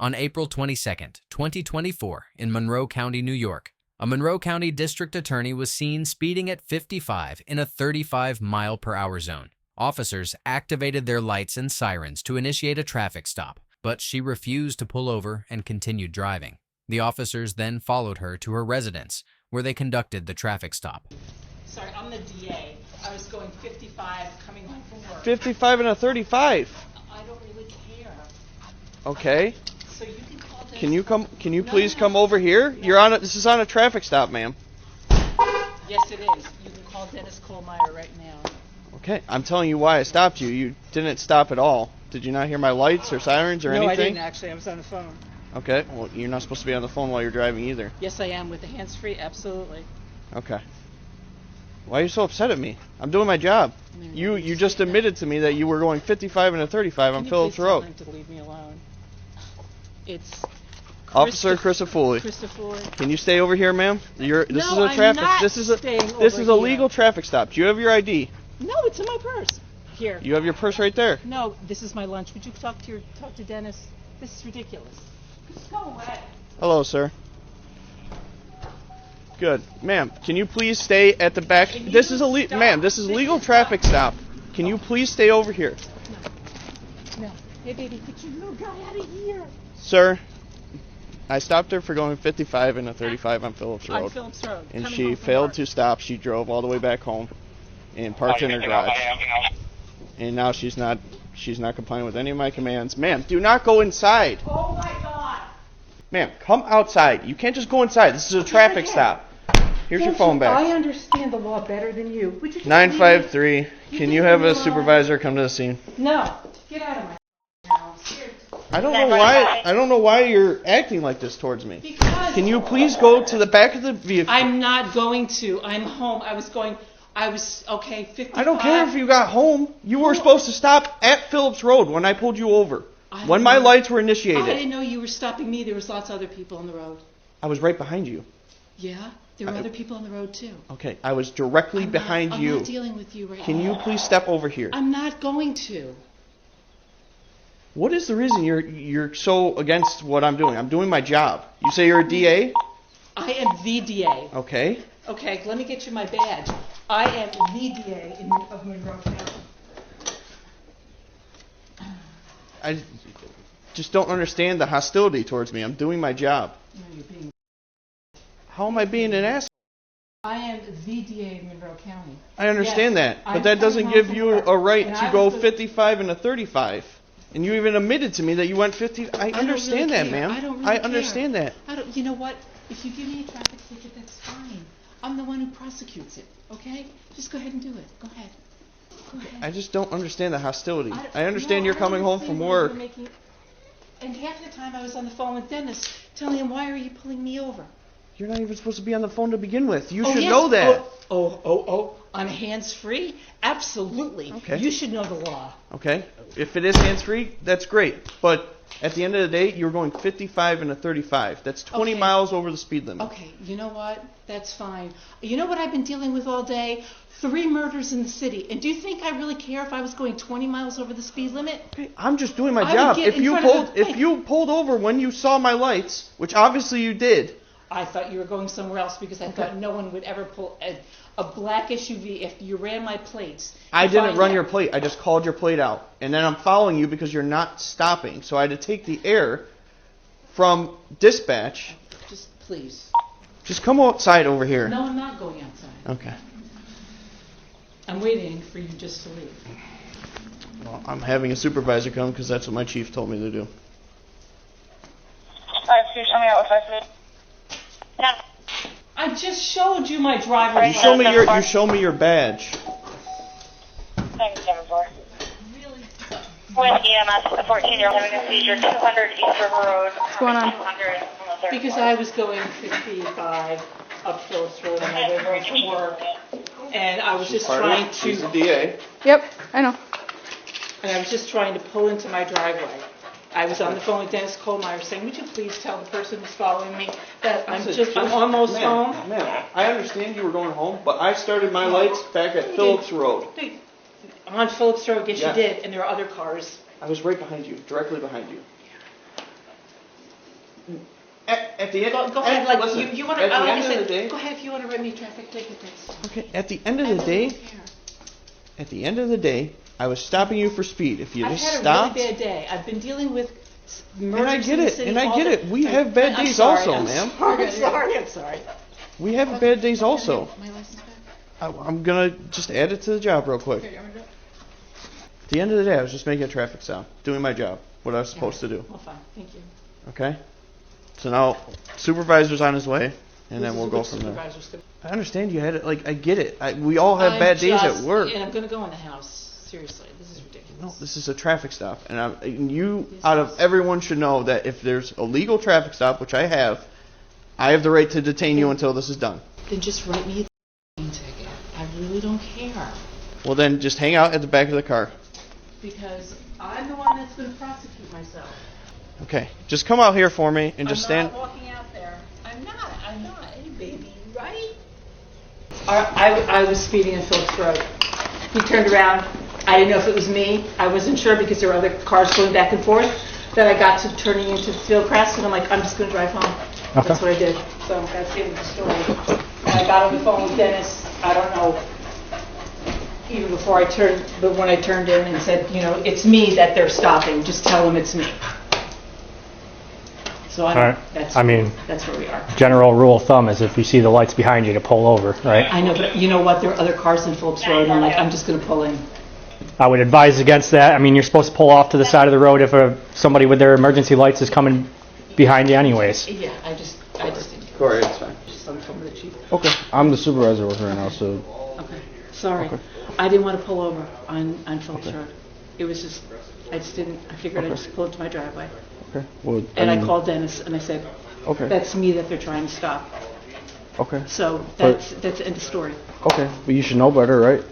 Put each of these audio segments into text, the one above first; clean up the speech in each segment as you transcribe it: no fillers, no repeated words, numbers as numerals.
On April 22, 2024, in Monroe County, New York, a Monroe County District Attorney was seen speeding at 55 in a 35-mile-per-hour zone. Officers activated their lights and sirens to initiate a traffic stop, but she refused to pull over and continued driving. The officers then followed her to her residence, where they conducted the traffic stop. Sorry, I'm the DA. I was going 55 coming home from work. 55 and a 35. I don't really care. Okay. So you can call Dennis. Can you please come over here? No. This is on a traffic stop, ma'am. Yes, it is. You can call Dennis Kohlmeyer right now. Okay, I'm telling you why I stopped you. You didn't stop at all. Did you not hear my lights or sirens or anything? No, I didn't actually. I was on the phone. Okay, well, you're not supposed to be on the phone while you're driving either. Yes, I am with the hands-free. Absolutely. Okay. Why are you so upset at me? I'm doing my job. You just admitted to me that you were going 55 and a 35 on Phillips Road. Can you please tell him to leave me alone? It's Officer Christopher. Can you stay over here, ma'am? This is a traffic. This is a legal traffic stop. Do you have your ID? No, it's in my purse. Here. You have your purse right there. No, this is my lunch. Would you talk to Dennis? This is ridiculous. Just go away. Hello, sir. Good, ma'am. Can you please stay at the back? This is a legal traffic stop. Can you please stay over here? No. Hey, baby, get your little guy out of here. Sir, I stopped her for going 55 and a 35 on Phillips Road. On Phillips Road. And she failed to stop. She drove all the way back home and parked in her garage. And now she's not complying with any of my commands. Ma'am, do not go inside. Oh my God. Ma'am, come outside. You can't just go inside. This is a traffic stop. Here's your phone back. I understand the law better than you. Would you just 953. Can you have a supervisor come to the scene? No. Get out of my house. Here. I don't know why you're acting like this towards me. Because Can you please go to the back of the vehicle? I'm not going to. I'm home. I was okay, 55. I don't care if you got home. You were supposed to stop at Phillips Road when I pulled you over. When my lights were initiated. I didn't know you were stopping me. There was lots of other people on the road. I was right behind you. Yeah? There were other people on the road too. Okay, I was directly behind you. I'm not dealing with you right now. Can you please step over here? I'm not going to. What is the reason you're so against what I'm doing? I'm doing my job. You say you're a DA? I am the DA. Okay. Okay, let me get you my badge. I am the DA of Monroe County. I just don't understand the hostility towards me. I'm doing my job. No, you're being... How am I being an asshole? I am the DA of Monroe County. I understand Yes, that, but that doesn't give you a right to go 55 and a 35. And you even admitted to me that you went 50. I understand that, ma'am. I don't really I care. understand that. You know what? If you give me a traffic ticket, that's fine. I'm the one who prosecutes it, okay? Just go ahead and do it. Go ahead. Go ahead. I just don't understand the hostility. I understand you're coming home from work. And half the time I was on the phone with Dennis telling him, why are you pulling me over? You're not even supposed to be on the phone to begin with. You should know that. I'm hands-free? Absolutely. Okay. You should know the law. Okay. If it is hands-free, that's great. But at the end of the day, you're going 55 and a 35. That's 20 miles over the speed limit. Okay, you know what? That's fine. You know what I've been dealing with all day? 3 murders in the city. And do you think I really care if I was going 20 miles over the speed limit? Okay, I'm just doing my job. If you pulled over when you saw my lights, which obviously you did. I thought you were going somewhere else because I thought no one would ever pull a black SUV if you ran my plates. I didn't run your plate. I just called your plate out. And then I'm following you because you're not stopping. So I had to take the air from dispatch. Just please. Just come outside over here. No, I'm not going outside. Okay. I'm waiting for you just to leave. Well, I'm having a supervisor come because that's what my chief told me to do. I just showed you my driver's license. You show me your badge. Thanks, 74. Really? With EMS, a 14-year-old having a seizure, 200 East River Road. What's going on? Because I was going 55 up Phillips Road on my way home from work, and I was just trying to. She's a DA. Yep, I know. And I was just trying to pull into my driveway. I was on the phone with Dennis Kohlmeyer saying, would you please tell the person who's following me that I'm almost home? Ma'am, I understand you were going home, but I started my lights back at Phillips Road. On Phillips Road, yes, you did, and there are other cars. I was right behind you, directly behind you. At the end, Go ahead, like, listen, you want at to, the like I end of the said, day, go ahead if you want to write me a traffic ticket, that's. okay. At the end of the day, at the end of the day, I was stopping you for speed. If you just stopped. I've had a really bad day. I've been dealing with And I murders get in the it, city and I all get the- it. We have bad I'm days sorry, also, I'm ma'am. I'm sorry. We have bad days also. My license back? I'm gonna just add it to the job real quick. Here, you want me to do it? At the end of the day, I was just making a traffic stop, doing my job, what I was supposed to do. Well, fine, thank you. Okay? So now, supervisor's on his way, and then This we'll is go what from there. supervisor's gonna- I understand you had it. Like, I get it. We all have bad days at work. And I'm going to go in the house. Seriously, this is ridiculous. No, this is a traffic stop, and you, out of everyone, should know that if there's a legal traffic stop, which I have the right to detain you until this is done. Then just write me a ticket. I really don't care. Well, then just hang out at the back of the car. Because I'm the one that's going to prosecute myself. Okay, just come out here for me and just stand. I'm not walking out there. I'm not. Hey, baby, right? I was speeding on Phillips Road. He turned around. I didn't know if it was me. I wasn't sure because there were other cars going back and forth. Then I got to turning into the field crest, and I'm like, I'm just going to drive home. Okay. That's what I did. So that's the end of the story. And I got on the phone with Dennis. I don't know, even before I turned, but when I turned in and said, it's me that they're stopping. Just tell them it's me. So All right. that's where we are. General rule of thumb is if you see the lights behind you to pull over, right? I know, but you know what? There are other cars in Phillips Road, and I'm just going to pull in. I would advise against that. I mean, you're supposed to pull off to the side of the road if somebody with their emergency lights is coming behind you anyways. Yeah, I just didn't. Corey, it's fine. Just on the phone with the chief. Okay, I'm the supervisor working right now, so Okay, sorry. Okay. I didn't want to pull over on Phillips Road. It was just, I figured I'd just pull into my driveway. okay. Well, And I called Dennis and I said, Okay. that's me that they're trying to stop. Okay. So But- that's the end of story. Okay, but you should know better, right?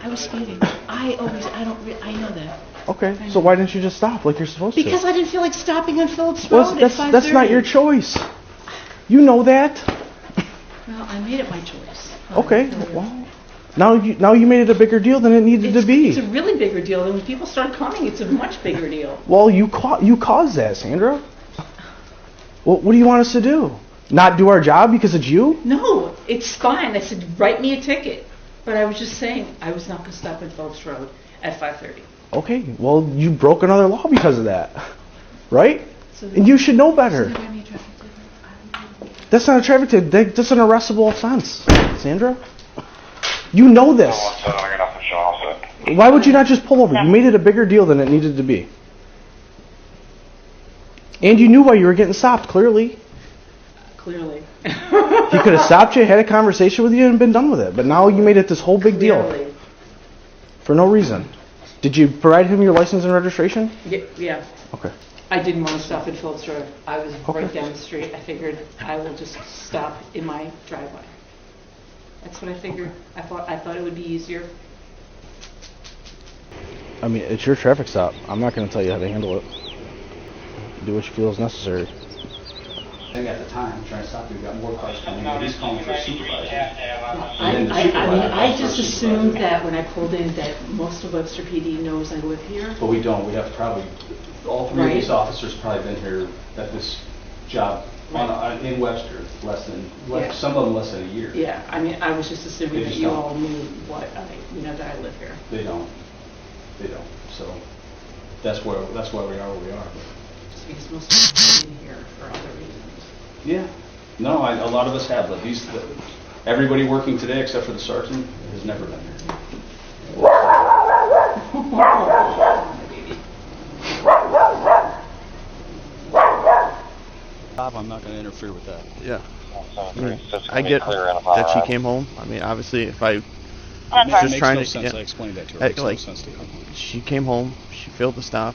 I was speeding. I know that. Okay, so why didn't you just stop like you're supposed Because to? I didn't feel like stopping on Phillips Road Well, at 5:30. that's not your choice. You know that. Well, I made it my choice. Okay. Well, now you made it a bigger deal than it needed to be. It's a really bigger deal. And when people start coming, it's a much bigger deal. Well, you caused that, Sandra. Well, what do you want us to do? Not do our job because it's you? No, it's fine. I said, write me a ticket. But I was just saying, I was not going to stop at Phillips Road at 5:30. Okay. Well, you broke another law because of that, right? So And you should know better. write me a traffic ticket. That's not a traffic ticket. That's an arrestable offense, Sandra. You know this. Why would you not just pull over? You made it a bigger deal than it needed to be. And you knew why you were getting stopped, clearly. Clearly. He could have stopped you, had a conversation with you, and been done with it. But now you made it this whole big deal Clearly. for no reason. Did you provide him your license and registration? Yeah. Okay. I didn't want to stop at Phillips Road. I was right Okay. down the street. I figured I will just stop in my driveway. That's what I figured. I thought it would be easier. I mean, it's your traffic stop. I'm not going to tell you how to handle it. Do what you feel is necessary. I think at the time, trying to stop you, we got more cars coming in. He's calling for a supervisor. I just assumed that when I pulled in that most of Webster PD knows I live here. But we don't. We have probably, all three of these Right. officers probably been here at this job in Webster, Yeah. some of them less than a year. Yeah, I mean, I was just assuming They that just you don't. all knew that I live here. They don't. So that's why we are where we are. Just because most of them have been here for other reasons. Yeah. No, a lot of us have, but everybody working today except for the sergeant has never been here. Bob, I'm not going to interfere with that. Yeah. I get that she came home. I mean, obviously, if I It just makes trying no to sense. yeah. I explained that to her. I- It makes like- no sense to come home. She came home. She failed to stop.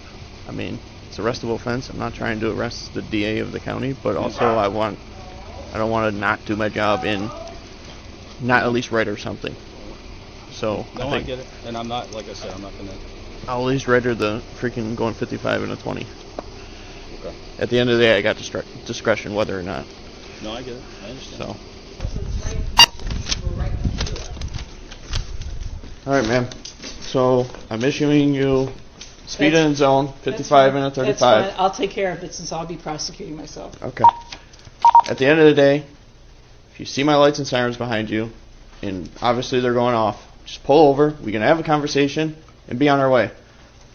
I mean, it's a arrestable offense. I'm not trying to arrest the DA of the county, but also I don't want to not do my job and not at least write her something. So No, I think get it. And I'm not, like I said, I'm not going to. I'll at least write her the freaking going 55 and a 20. Okay. At the end of the day, I got discretion whether or not. No, I get it. I understand. So. All right, ma'am. So I'm issuing you Speeding in zone, 55 and a 35. That's fine. I'll take care of it since I'll be prosecuting myself. Okay. At the end of the day, if you see my lights and sirens behind you, and obviously they're going off, just pull over. We can have a conversation and be on our way.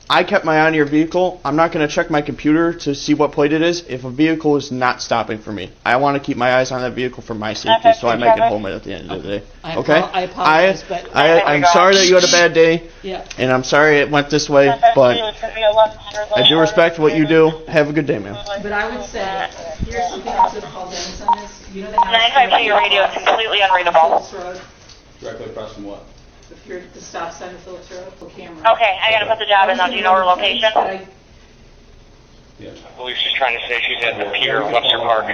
I kept my eye on your vehicle. I'm not going to check my computer to see what plate it is if a vehicle is not stopping for me. I want to keep my eyes on that vehicle for my safety, so I make it home at the end of the day. Okay? I apologize, but I'm sorry that you had a bad day, yeah. and I'm sorry it went this way, but I do respect what you do. Have a good day, man. But I would say, here's something else that condemns on this. You know the house 952, your radio is completely unreadable. Phillips Road, Directly across from what? if you're at the stop sign of Phillips Road, full camera. Okay, I gotta put the job in now. Do you know her location? Yeah. Police is trying to say she's at the pier in Webster Park.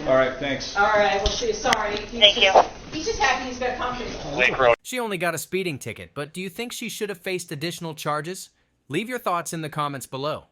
All right, thanks. All right, well, sorry. Thank you. He's just happy he's got company. Lake Road. She only got a speeding ticket, but do you think she should have faced additional charges? Leave your thoughts in the comments below.